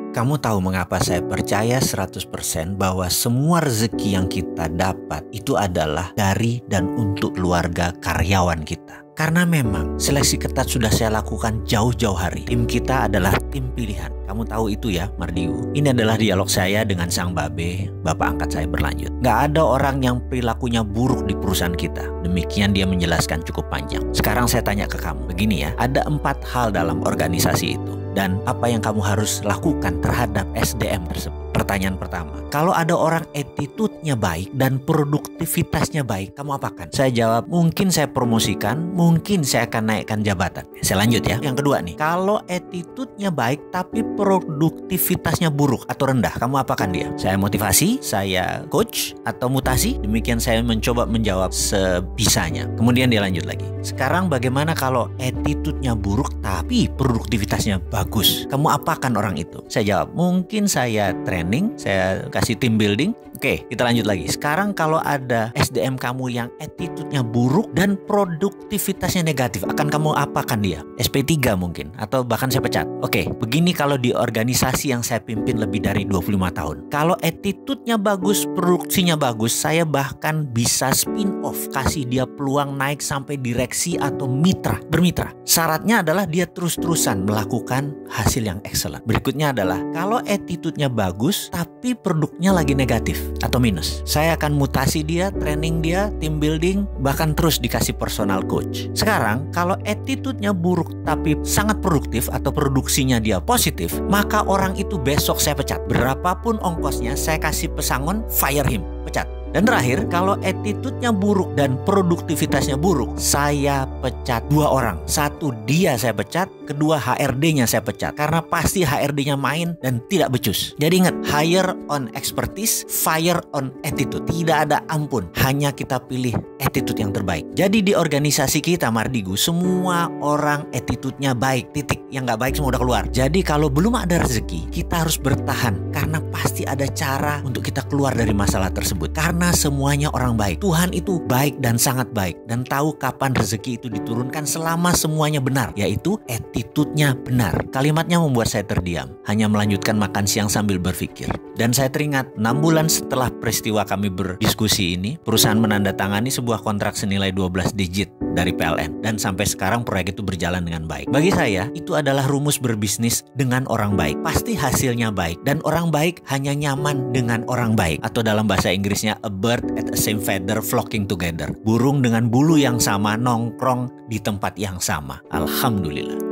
Kamu tahu mengapa saya percaya 100% bahwa semua rezeki yang kita dapat itu adalah dari dan untuk keluarga karyawan kita. Karena memang seleksi ketat sudah saya lakukan jauh-jauh hari. Tim kita adalah tim pilihan. Kamu tahu itu ya, Mardigu. Ini adalah dialog saya dengan sang babe, bapak angkat saya berlanjut. Gak ada orang yang perilakunya buruk di perusahaan kita. Demikian dia menjelaskan cukup panjang. Sekarang saya tanya ke kamu. Begini ya, ada 4 hal dalam organisasi itu. Dan apa yang kamu harus lakukan terhadap SDM tersebut. Pertanyaan pertama, kalau ada orang attitude-nya baik dan produktivitasnya baik, kamu apakan? Saya jawab, mungkin saya promosikan, mungkin saya akan naikkan jabatan. Saya lanjut ya. Yang kedua nih, kalau attitude-nya baik tapi produktivitasnya buruk atau rendah, kamu apakan dia? Saya motivasi, saya coach, atau mutasi? Demikian saya mencoba menjawab sebisanya. Kemudian dia lanjut lagi. Sekarang bagaimana kalau attitude-nya buruk tapi produktivitasnya bagus? Kamu apakan orang itu? Saya jawab, mungkin saya training, saya kasih team building. Oke, kita lanjut lagi. Sekarang kalau ada SDM kamu yang attitude-nya buruk dan produktivitasnya negatif, akan kamu apakan dia? SP3 mungkin, atau bahkan saya pecat. Oke, begini kalau di organisasi yang saya pimpin lebih dari 25 tahun. Kalau attitude-nya bagus, produksinya bagus, saya bahkan bisa spin off, kasih dia peluang naik sampai direksi atau mitra, bermitra. Syaratnya adalah dia terus-terusan melakukan hasil yang excellent. Berikutnya adalah kalau attitude-nya bagus tapi produknya lagi negatif atau minus, saya akan mutasi dia, training dia, team building, bahkan terus dikasih personal coach. Sekarang kalau attitude-nya buruk tapi sangat produktif atau produksinya dia positif, maka orang itu besok saya pecat. Berapapun ongkosnya, saya kasih pesangon, fire him, pecat. Dan terakhir, kalau attitude-nya buruk dan produktivitasnya buruk, saya pecat 2 orang. 1 dia saya pecat, kedua HRD-nya saya pecat. Karena pasti HRD-nya main dan tidak becus. Jadi ingat, hire on expertise, fire on attitude. Tidak ada ampun, hanya kita pilih attitude yang terbaik. Jadi di organisasi kita Mardigu, semua orang attitude-nya baik, titik. Yang nggak baik semua udah keluar. Jadi kalau belum ada rezeki, kita harus bertahan. Karena pasti ada cara untuk kita keluar dari masalah tersebut. Karena semuanya orang baik. Tuhan itu baik dan sangat baik. Dan tahu kapan rezeki itu diturunkan selama semuanya benar. Yaitu attitude-nya benar. Kalimatnya membuat saya terdiam. Hanya melanjutkan makan siang sambil berpikir. Dan saya teringat 6 bulan setelah peristiwa kami berdiskusi ini, perusahaan menandatangani sebuah kontrak senilai 12 digit dari PLN. Dan sampai sekarang proyek itu berjalan dengan baik. Bagi saya, itu adalah rumus berbisnis dengan orang baik. Pasti hasilnya baik. Dan orang baik hanya nyaman dengan orang baik. Atau dalam bahasa Inggrisnya, a bird at the same feather flocking together. Burung dengan bulu yang sama nongkrong di tempat yang sama. Alhamdulillah.